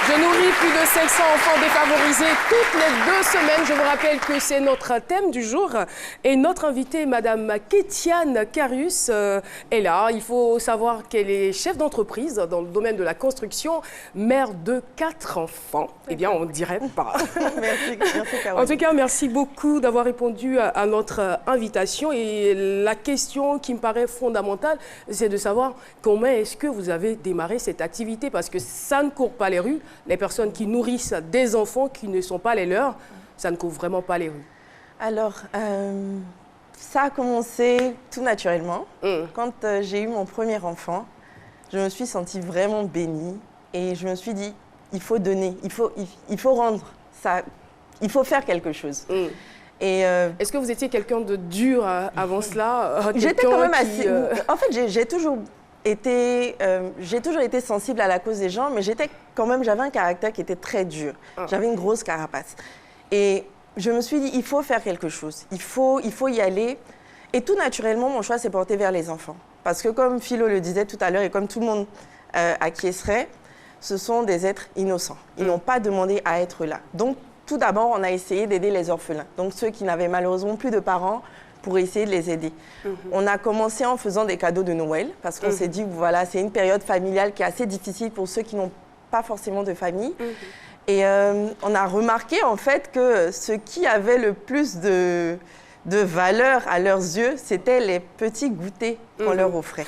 Je nourris plus de 500 enfants défavorisés toutes les 2 semaines. Je vous rappelle que c'est notre thème du jour. Et notre invitée, Madame Kétiane Carius, est là. Il faut savoir qu'elle est chef d'entreprise dans le domaine de la construction, mère de 4 enfants. Eh bien, on ne dirait pas. Merci Caroline. En tout cas, merci beaucoup d'avoir répondu à notre invitation. Et la question qui me paraît fondamentale, c'est de savoir comment est-ce que vous avez démarré cette activité, parce que ça ne court pas les rues. Les personnes qui nourrissent des enfants qui ne sont pas les leurs, ça ne court vraiment pas les rues. Alors, ça a commencé tout naturellement. Quand j'ai eu mon premier enfant, je me suis sentie vraiment bénie et je me suis dit, il faut donner, il faut rendre ça, il faut faire quelque chose. Est-ce que vous étiez quelqu'un de dur avant cela? J'étais quand même assez... En fait, j'ai toujours été sensible à la cause des gens, mais j'avais un caractère qui était très dur. J'avais une grosse carapace. Et je me suis dit, il faut faire quelque chose. Il faut y aller. Et tout naturellement, mon choix s'est porté vers les enfants. Parce que comme Philo le disait tout à l'heure, et comme tout le monde acquiescerait, ce sont des êtres innocents. Ils n'ont pas demandé à être là. Donc, tout d'abord, on a essayé d'aider les orphelins. Donc, ceux qui n'avaient malheureusement plus de parents, pour essayer de les aider. On a commencé en faisant des cadeaux de Noël, parce qu'on s'est dit, voilà, c'est une période familiale qui est assez difficile pour ceux qui n'ont pas forcément de famille. Et on a remarqué, en fait, que ce qui avait le plus de valeur à leurs yeux, c'était les petits goûters qu'on leur offrait.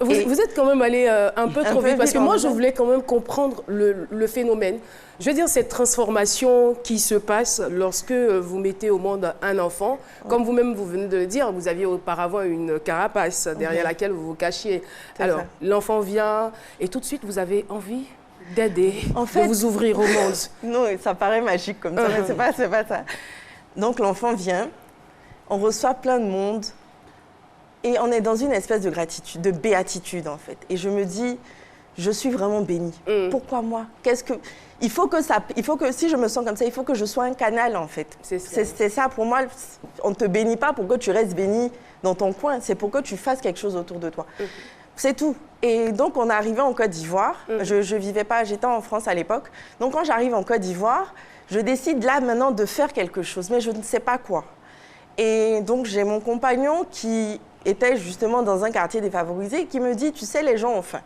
Vous êtes quand même allé un peu trop vite, parce que moi, je voulais quand même comprendre le phénomène. Je veux dire, cette transformation qui se passe lorsque vous mettez au monde un enfant. Comme vous-même, vous venez de le dire, vous aviez auparavant une carapace derrière laquelle vous vous cachiez. Alors, l'enfant vient et tout de suite, vous avez envie d'aider, de vous ouvrir au monde. Non, ça paraît magique comme ça, mais c'est pas ça. Donc, l'enfant vient, on reçoit plein de monde. Et on est dans une espèce de gratitude, de béatitude en fait. Et je me dis, je suis vraiment bénie. Pourquoi moi? Il faut que si je me sens comme ça, il faut que je sois un canal en fait. C'est ça pour moi. On ne te bénit pas pour que tu restes béni dans ton coin. C'est pour que tu fasses quelque chose autour de toi. C'est tout. Et donc on est arrivé en Côte d'Ivoire. Je vivais pas, j'étais en France à l'époque. Donc quand j'arrive en Côte d'Ivoire, je décide là maintenant de faire quelque chose, mais je ne sais pas quoi. Et donc j'ai mon compagnon qui était justement dans un quartier défavorisé, qui me dit, tu sais, les gens ont faim.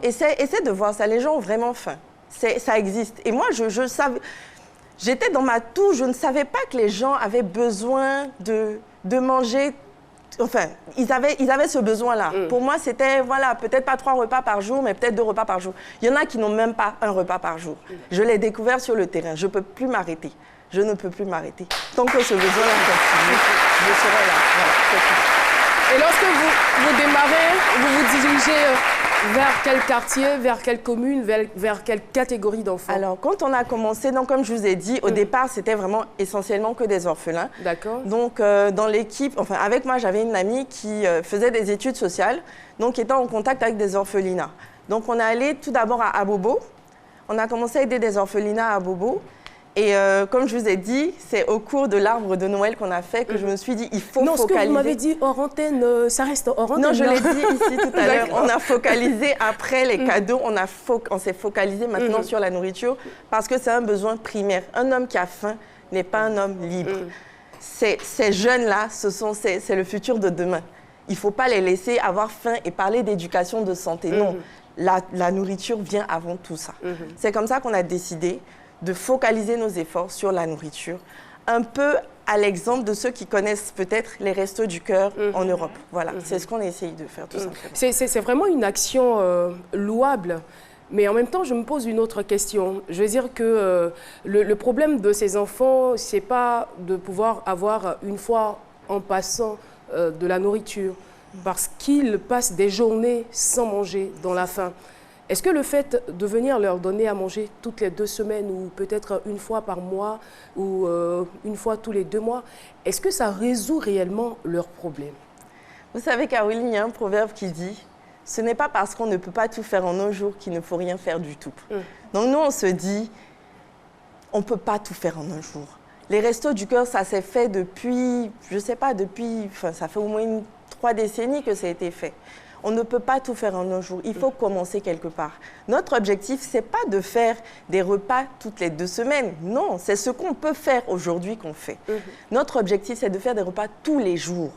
Essaie de voir ça, les gens ont vraiment faim. Ça existe. Et moi, je savais, j'étais dans ma toux, je ne savais pas que les gens avaient besoin de manger. Enfin, ils avaient ce besoin-là. Pour moi, c'était, voilà, peut-être pas 3 repas par jour, mais peut-être 2 repas par jour. Il y en a qui n'ont même pas un repas par jour. Je l'ai découvert sur le terrain. Je ne peux plus m'arrêter. Je ne peux plus m'arrêter. Tant que ce besoin-là continue, je serai là. Voilà, c'est tout. Et lorsque vous démarrez, vous vous dirigez vers quel quartier, vers quelle commune, vers quelle catégorie d'enfants? Alors, quand on a commencé, donc, comme je vous ai dit, au départ, c'était vraiment essentiellement que des orphelins. D'accord. Donc, dans l'équipe, enfin, avec moi, j'avais une amie qui faisait des études sociales, donc qui était en contact avec des orphelinats. Donc, on est allé tout d'abord à Abobo. On a commencé à aider des orphelinats à Abobo. Et comme je vous ai dit, c'est au cours de l'arbre de Noël qu'on a fait que je me suis dit, il faut focaliser. Non, ce que vous m'avez dit hors antenne, ça reste hors antenne. Non, je l'ai dit ici tout à l'heure. On a focalisé après les cadeaux, on s'est focalisé maintenant sur la nourriture parce que c'est un besoin primaire. Un homme qui a faim n'est pas un homme libre. Ces jeunes-là, c'est le futur de demain. Il ne faut pas les laisser avoir faim et parler d'éducation, de santé. Non, la nourriture vient avant tout ça. C'est comme ça qu'on a décidé de focaliser nos efforts sur la nourriture, un peu à l'exemple de ceux qui connaissent peut-être les Restos du Cœur en Europe. Voilà, c'est ce qu'on essaye de faire tout simplement. C'est vraiment une action louable, mais en même temps, je me pose une autre question. Je veux dire que le problème de ces enfants, c'est pas de pouvoir avoir une fois en passant de la nourriture, parce qu'ils passent des journées sans manger dans la faim. Est-ce que le fait de venir leur donner à manger toutes les 2 semaines ou peut-être une fois par mois ou une fois tous les 2 mois, est-ce que ça résout réellement leurs problèmes? Vous savez, Caroline, il y a un proverbe qui dit « Ce n'est pas parce qu'on ne peut pas tout faire en un jour qu'il ne faut rien faire du tout. » Donc nous, on se dit « On ne peut pas tout faire en un jour. » Les Restos du Cœur, ça s'est fait depuis, je ne sais pas, enfin, ça fait au moins 3 décennies que ça a été fait. On ne peut pas tout faire en un jour. Il faut commencer quelque part. Notre objectif, ce n'est pas de faire des repas toutes les 2 semaines. Non, c'est ce qu'on peut faire aujourd'hui qu'on fait. Notre objectif, c'est de faire des repas tous les jours.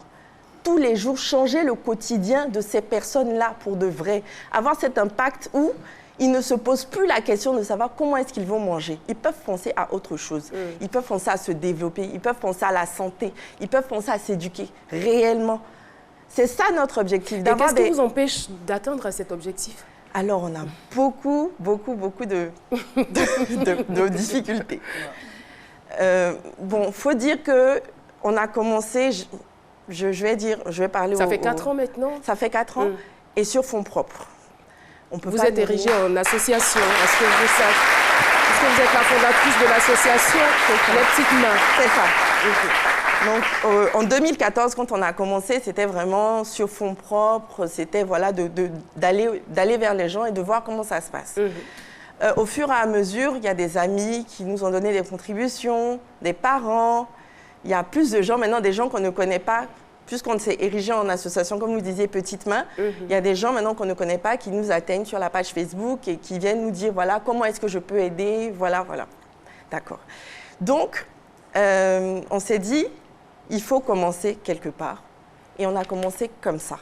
Tous les jours, changer le quotidien de ces personnes-là pour de vrai. Avoir cet impact où ils ne se posent plus la question de savoir comment est-ce qu'ils vont manger. Ils peuvent penser à autre chose. Ils peuvent penser à se développer. Ils peuvent penser à la santé. Ils peuvent penser à s'éduquer réellement. C'est ça notre objectif. Et qu'est-ce qui vous empêche d'atteindre cet objectif? Alors, on a beaucoup de difficultés. Bon, il faut dire qu'on a commencé, je vais parler Ça fait 4 ans maintenant? Ça fait 4 ans et sur fonds propres. Vous êtes érigée en association. Est-ce que vous êtes la fondatrice de l'association Les Petites Mains? C'est ça. Donc, en 2014, quand on a commencé, c'était vraiment sur fonds propres. C'était voilà, d'aller vers les gens et de voir comment ça se passe. Au fur et à mesure, il y a des amis qui nous ont donné des contributions, des parents. Il y a plus de gens maintenant, des gens qu'on ne connaît pas. Puisqu'on s'est érigé en association, comme vous disiez, Petites Mains, il y a des gens maintenant qu'on ne connaît pas qui nous atteignent sur la page Facebook et qui viennent nous dire, voilà, comment est-ce que je peux aider, voilà. D'accord. Donc, on s'est dit, il faut commencer quelque part. Et on a commencé comme ça.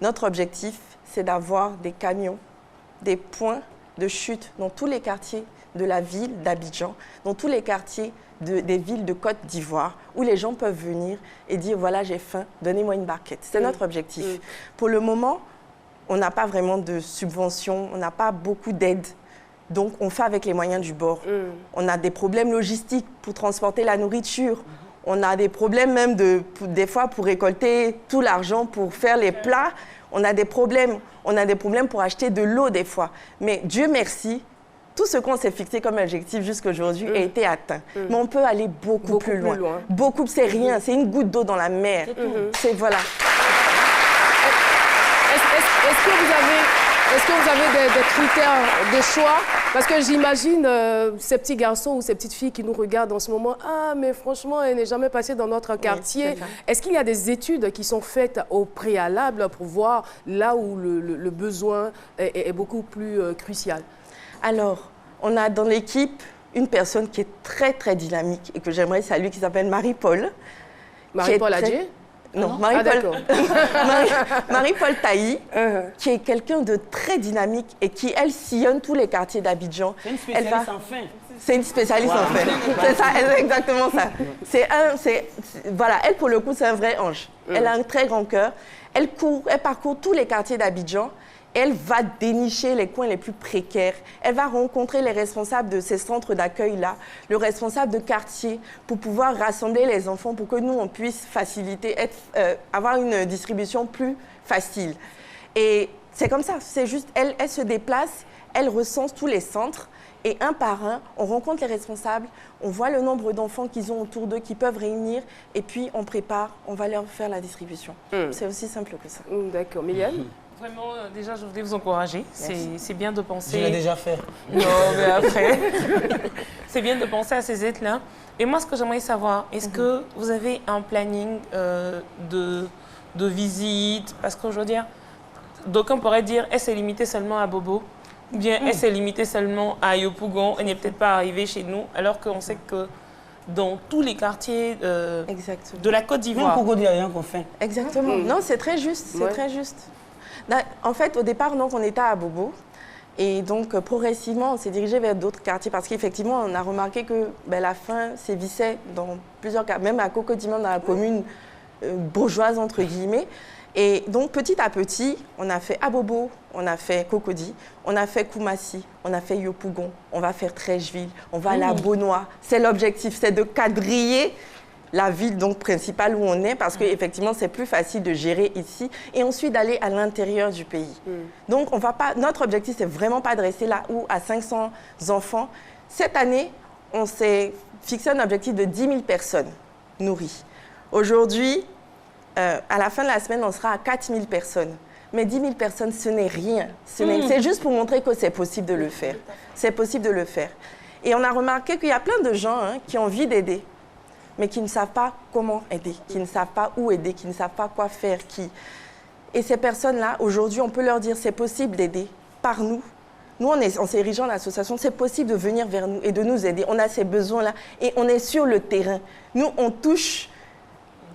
Notre objectif, c'est d'avoir des camions, des points de chute dans tous les quartiers de la ville d'Abidjan, dans tous les quartiers des villes de Côte d'Ivoire, où les gens peuvent venir et dire, voilà, j'ai faim, donnez-moi une barquette. C'est notre objectif. Pour le moment, on n'a pas vraiment de subventions, on n'a pas beaucoup d'aide. Donc, on fait avec les moyens du bord. On a des problèmes logistiques pour transporter la nourriture. On a des problèmes même des fois pour récolter tout l'argent pour faire les plats. On a des problèmes pour acheter de l'eau des fois. Mais Dieu merci, tout ce qu'on s'est fixé comme objectif jusqu'à aujourd'hui a été atteint. Mais on peut aller beaucoup plus loin. Beaucoup, c'est rien, c'est une goutte d'eau dans la mer. C'est voilà. Est-ce que vous avez des critères de choix? Parce que j'imagine ces petits garçons ou ces petites filles qui nous regardent en ce moment, ah mais franchement, elle n'est jamais passée dans notre quartier. Est-ce qu'il y a des études qui sont faites au préalable pour voir là où le besoin est beaucoup plus crucial? Alors, on a dans l'équipe une personne qui est très, très dynamique et que j'aimerais saluer, qui s'appelle Marie-Paul. Marie-Paul Adjé? Non, Marie-Paul Tailly, qui est quelqu'un de très dynamique et qui, elle, sillonne tous les quartiers d'Abidjan. C'est une spécialiste en faim. C'est une spécialiste en faim. C'est ça, c'est exactement ça. Voilà, elle, pour le coup, c'est un vrai ange. Elle a un très grand cœur. Elle parcourt tous les quartiers d'Abidjan. Elle va dénicher les coins les plus précaires. Elle va rencontrer les responsables de ces centres d'accueil-là, le responsable de quartier, pour pouvoir rassembler les enfants, pour que nous, on puisse faciliter, avoir une distribution plus facile. Et c'est comme ça, c'est juste, elle se déplace, elle recense tous les centres, et un par un, on rencontre les responsables, on voit le nombre d'enfants qu'ils ont autour d'eux, qu'ils peuvent réunir, et puis on prépare, on va leur faire la distribution. C'est aussi simple que ça. D'accord. Myliane? Vraiment, déjà, je voulais vous encourager. C'est bien de penser... Je l'ai déjà fait. Non, mais après... C'est bien de penser à ces aides-là. Et moi, ce que j'aimerais savoir, est-ce que vous avez un planning de visite? Parce que, je veux dire, d'aucuns pourraient dire, est-ce limité seulement à Bobo? Ou bien, est-ce limité seulement à Yopougon? Elle n'est peut-être pas arrivée chez nous, alors qu'on sait que dans tous les quartiers de la Côte d'Ivoire... Même Coco dit rien qu'on fait. Exactement. Non, c'est très juste, c'est très juste. En fait, au départ, donc, on était à Bobo. Et donc, progressivement, on s'est dirigé vers d'autres quartiers parce qu'effectivement, on a remarqué que la faim sévissait dans plusieurs quartiers, même à Cocody, dans la commune bourgeoise, entre guillemets. Et donc, petit à petit, on a fait Abobo, on a fait Cocody, on a fait Koumassi, on a fait Yopougon, on va faire Treichville, on va aller à Beaunois. C'est l'objectif, c'est de quadriller la ville donc principale où on est, parce qu'effectivement, c'est plus facile de gérer ici, et ensuite d'aller à l'intérieur du pays. Donc, on va pas, notre objectif, c'est vraiment pas de rester là où à 500 enfants. Cette année, on s'est fixé un objectif de 10 000 personnes nourries. Aujourd'hui, à la fin de la semaine, on sera à 4 000 personnes. Mais 10 000 personnes, ce n'est rien. C'est juste pour montrer que c'est possible de le faire. C'est possible de le faire. Et on a remarqué qu'il y a plein de gens qui ont envie d'aider, mais qui ne savent pas comment aider, qui ne savent pas où aider, qui ne savent pas quoi faire. Et ces personnes-là, aujourd'hui, on peut leur dire c'est possible d'aider par nous. Nous, en s'érigeant l'association, c'est possible de venir vers nous et de nous aider. On a ces besoins-là et on est sur le terrain. Nous, on touche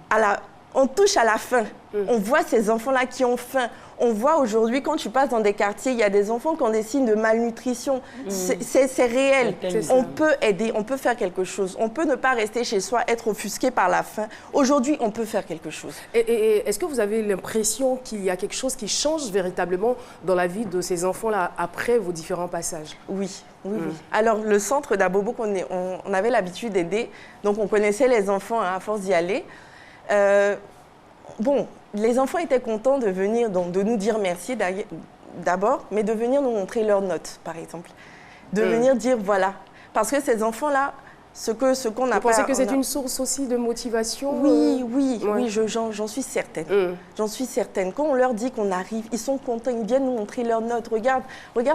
à la faim. On voit ces enfants-là qui ont faim. On voit aujourd'hui, quand tu passes dans des quartiers, il y a des enfants qui ont des signes de malnutrition. C'est réel. On peut aider, on peut faire quelque chose. On peut ne pas rester chez soi, être offusqué par la faim. Aujourd'hui, on peut faire quelque chose. Et est-ce que vous avez l'impression qu'il y a quelque chose qui change véritablement dans la vie de ces enfants-là après vos différents passages? Oui. Alors, le centre d'Abobo, on avait l'habitude d'aider. Donc, on connaissait les enfants à force d'y aller. Les enfants étaient contents de venir, donc de nous dire merci d'abord, mais de venir nous montrer leurs notes, par exemple. De venir dire, voilà. Parce que ces enfants-là, ce qu'on a... Vous pensez que c'est une source aussi de motivation? Oui, j'en suis certaine. J'en suis certaine. Quand on leur dit qu'on arrive, ils sont contents, ils viennent nous montrer leurs notes. Regarde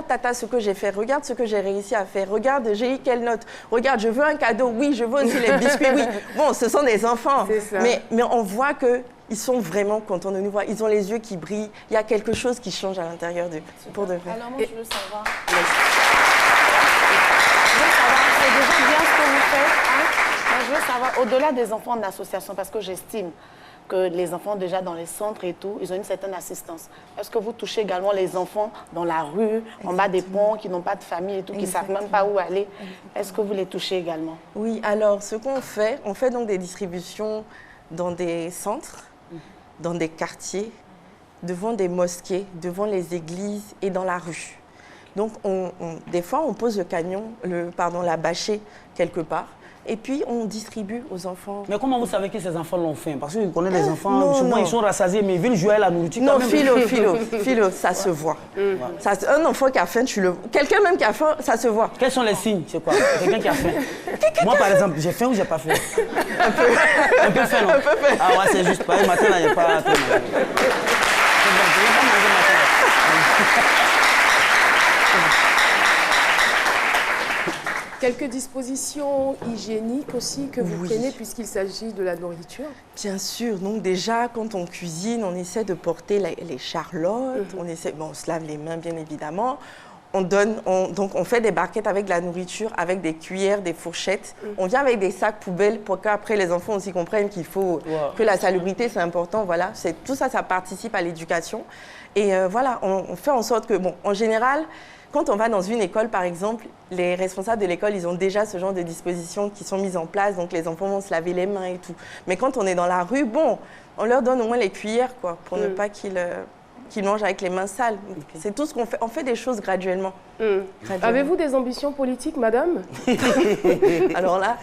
Tata ce que j'ai fait, regarde ce que j'ai réussi à faire, regarde j'ai eu quelle note, regarde je veux un cadeau, oui, je veux aussi les biscuits, oui. Bon, ce sont des enfants, mais on voit qu'ils sont vraiment contents de nous voir, ils ont les yeux qui brillent, il y a quelque chose qui change à l'intérieur d'eux, pour de vrai. Alors moi, je veux savoir... C'est déjà bien ce que vous faites. Moi, je veux savoir, au-delà des enfants en association, parce que j'estime que les enfants déjà dans les centres et tout, ils ont une certaine assistance. Est-ce que vous touchez également les enfants dans la rue, en bas des ponts, qui n'ont pas de famille et tout, qui ne savent même pas où aller? Est-ce que vous les touchez également? Oui, alors ce qu'on fait, on fait donc des distributions dans des centres, dans des quartiers, devant des mosquées, devant les églises et dans la rue. Donc, des fois, on pose le camion, la bâchée quelque part, et puis on distribue aux enfants. Mais comment vous savez que ces enfants l'ont fait? Parce que je connais les enfants, souvent ils sont rassasiés, mais ils veulent jouer à la nourriture. Non, Philo, ça se voit. Un enfant qui a faim, quelqu'un même qui a faim, ça se voit. Quels sont les signes? C'est quoi? Quelqu'un qui a faim. Moi, par exemple, j'ai faim ou j'ai pas faim? Un peu faim, non? Un peu faim. Ah ouais, c'est juste pas. Matin, là, il n'y a pas... Quelques dispositions hygiéniques aussi que vous prenez puisqu'il s'agit de la nourriture? Bien sûr. Donc déjà, quand on cuisine, on essaie de porter les charlottes. On se lave les mains, bien évidemment. Donc on fait des barquettes avec de la nourriture, avec des cuillères, des fourchettes. On vient avec des sacs poubelles pour qu'après les enfants aussi comprennent qu'il faut que la salubrité c'est important. Voilà, tout ça, ça participe à l'éducation. Et voilà, on fait en sorte que, en général, quand on va dans une école, par exemple, les responsables de l'école, ils ont déjà ce genre de dispositions qui sont mises en place, donc les enfants vont se laver les mains et tout. Mais quand on est dans la rue, on leur donne au moins les cuillères, quoi, pour ne pas qu'ils mangent avec les mains sales. C'est tout ce qu'on fait. On fait des choses graduellement. Avez-vous des ambitions politiques, madame? Alors là,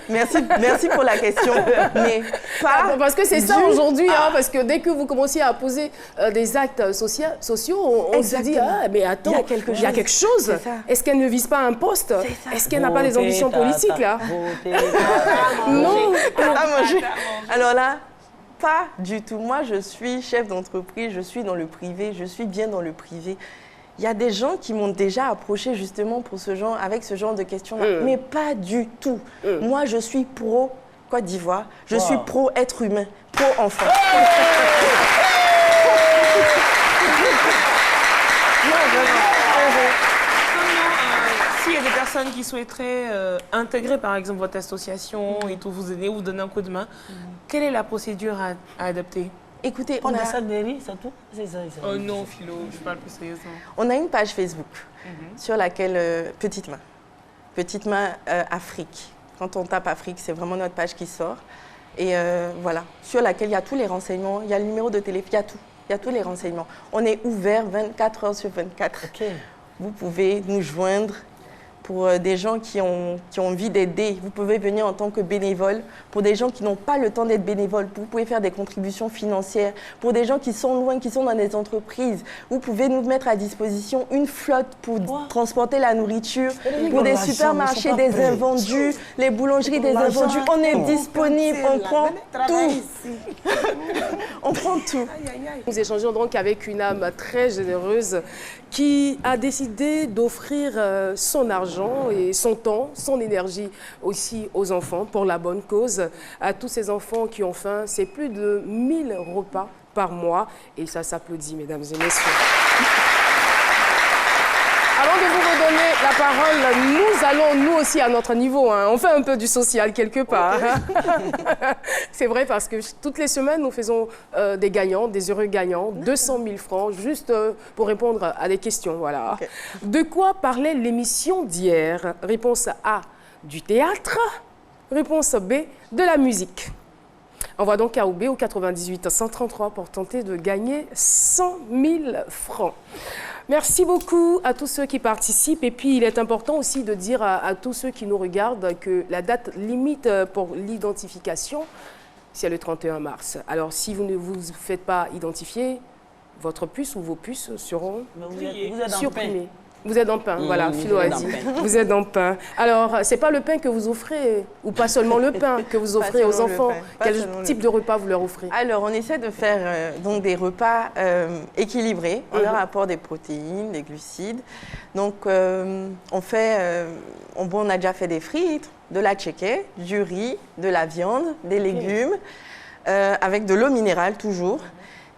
merci pour la question. Mais pas parce que c'est ça aujourd'hui, parce que dès que vous commenciez à poser des actes sociaux, on se dit, mais attends, il y a quelque chose. Est-ce qu'elle ne vise pas un poste? Est-ce qu'elle n'a pas des ambitions politiques, là? Non. Alors là, pas du tout. Moi, je suis chef d'entreprise, je suis dans le privé, je suis bien dans le privé. Il y a des gens qui m'ont déjà approché justement avec ce genre de questions-là, mais pas du tout. Moi, je suis pro Côte d'Ivoire, je suis pro être humain, pro enfant. S'il y a des personnes qui souhaiteraient intégrer par exemple votre association et tout, vous aider, vous donner un coup de main, quelle est la procédure à adopter? Écoutez, on a ça mairie, c'est tout? Oh non, Philo, je parle plus sérieusement. On a une page Facebook sur laquelle, Petite Main Afrique. Quand on tape Afrique, c'est vraiment notre page qui sort. Et voilà, sur laquelle il y a tous les renseignements, il y a le numéro de téléphone, il y a tout. Il y a tous les renseignements. On est ouvert 24 heures sur 24. Okay. Vous pouvez nous joindre. Pour des gens qui ont envie d'aider, vous pouvez venir en tant que bénévole. Pour des gens qui n'ont pas le temps d'être bénévole, vous pouvez faire des contributions financières. Pour des gens qui sont loin, qui sont dans des entreprises, vous pouvez nous mettre à disposition une flotte pour transporter la nourriture. Pour des supermarchés, des invendus, les boulangeries, des invendus. On est disponible, on prend tout. On prend tout. Nous échangeons donc avec une âme très généreuse qui a décidé d'offrir son argent et son temps, son énergie aussi aux enfants pour la bonne cause. À tous ces enfants qui ont faim, c'est plus de 1000 repas par mois. Et ça s'applaudit, mesdames et messieurs. Avant de vous redonner la parole, nous allons, nous aussi, à notre niveau, hein, on fait un peu du social quelque part. Hein. C'est vrai parce que toutes les semaines, nous faisons des gagnants, des heureux gagnants, 200 000 francs, juste pour répondre à des questions. Voilà. Okay. De quoi parlait l'émission d'hier? Réponse A, du théâtre. Réponse B, de la musique. Envoie donc A ou B au 98 133 pour tenter de gagner 100 000 francs. Merci beaucoup à tous ceux qui participent. Et puis, il est important aussi de dire à tous ceux qui nous regardent que la date limite pour l'identification, c'est le 31 mars. Alors, si vous ne vous faites pas identifier, votre puce ou vos puces seront supprimées. Vous êtes en pain, voilà, Philo a dit. Vous êtes en pain. Alors, ce n'est pas le pain que vous offrez, ou pas seulement le pain que vous offrez aux enfants. Quel type de repas vous leur offrez? Alors, on essaie de faire donc des repas équilibrés. On leur apporte des protéines, des glucides. Donc, on a déjà fait des frites, de la tchéké, du riz, de la viande, des légumes, avec de l'eau minérale toujours.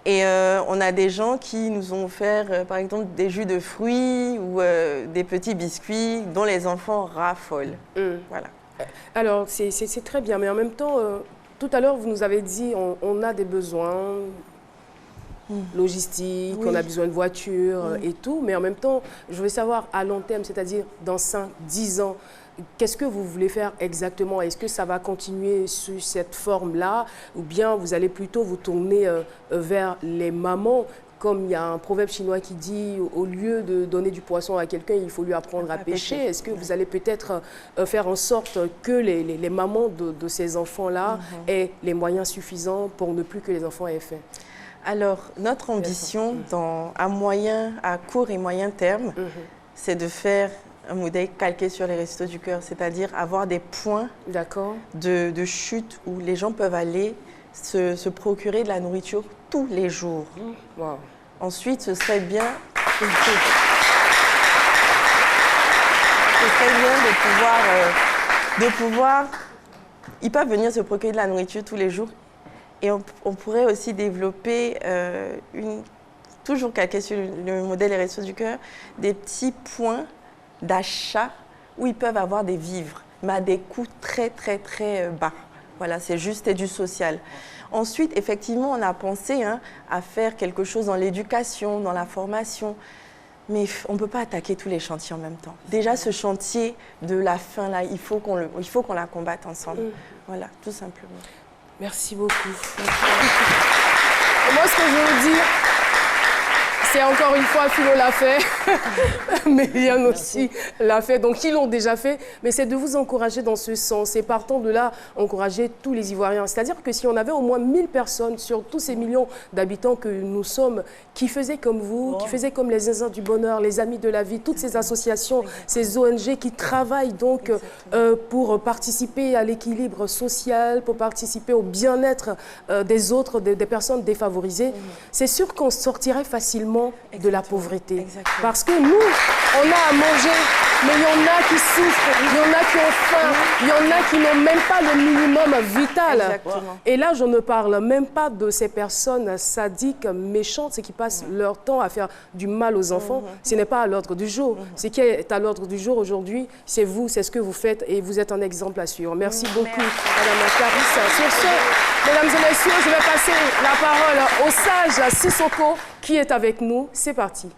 Et on a des gens qui nous ont offert, par exemple, des jus de fruits ou des petits biscuits dont les enfants raffolent. Voilà. Alors, c'est très bien, mais en même temps, tout à l'heure, vous nous avez dit on a des besoins logistiques, on a besoin de voitures et tout, mais en même temps, je veux savoir à long terme, c'est-à-dire dans 5, 10 ans, qu'est-ce que vous voulez faire exactement? Est-ce que ça va continuer sur cette forme-là ou bien vous allez plutôt vous tourner vers les mamans? Comme il y a un proverbe chinois qui dit, au lieu de donner du poisson à quelqu'un, il faut lui apprendre à pêcher. Est-ce que vous allez peut-être faire en sorte que les mamans de ces enfants-là aient les moyens suffisants pour ne plus que les enfants aient faim? Alors, notre ambition à court et moyen terme, c'est de faire un modèle calqué sur les Restos du Cœur, c'est-à-dire avoir des points de chute où les gens peuvent aller se procurer de la nourriture tous les jours. Wow. Ensuite, ce serait bien de pouvoir... Ils peuvent venir se procurer de la nourriture tous les jours et on pourrait aussi développer toujours calqué sur le modèle des Restos du Cœur, des petits points d'achat où ils peuvent avoir des vivres, mais à des coûts très, très, très bas. Voilà, c'est juste du social. Ensuite, effectivement, on a pensé à faire quelque chose dans l'éducation, dans la formation, mais on ne peut pas attaquer tous les chantiers en même temps. Déjà, ce chantier de la faim, là, il faut qu'on la combatte ensemble. Voilà, tout simplement. Merci beaucoup. Moi, ce que je veux dire, c'est encore une fois, Philo l'a fait, mais Yann aussi l'a fait. Donc, ils l'ont déjà fait, mais c'est de vous encourager dans ce sens. Et partant de là, encourager tous les Ivoiriens. C'est-à-dire que si on avait au moins 1000 personnes sur tous ces millions d'habitants que nous sommes, qui faisaient comme vous, qui faisaient comme les Zinzins du Bonheur, les Amis de la Vie, toutes ces associations, ces ONG qui travaillent donc pour participer à l'équilibre social, pour participer au bien-être des autres, des personnes défavorisées, c'est sûr qu'on sortirait facilement de la pauvreté. Exactement. Parce que nous, on a à manger, mais il y en a qui souffrent, il y en a qui ont faim, il y en a qui n'ont même pas le minimum vital. Exactement. Et là, je ne parle même pas de ces personnes sadiques, méchantes, qui passent leur temps à faire du mal aux enfants. Ce n'est pas à l'ordre du jour. Ce qui est à l'ordre du jour aujourd'hui, c'est vous, c'est ce que vous faites et vous êtes un exemple à suivre. Merci beaucoup, Madame Clarisse. Sur ce, mesdames et messieurs, je vais passer la parole au sage Sissoko qui est avec nous. C'est parti.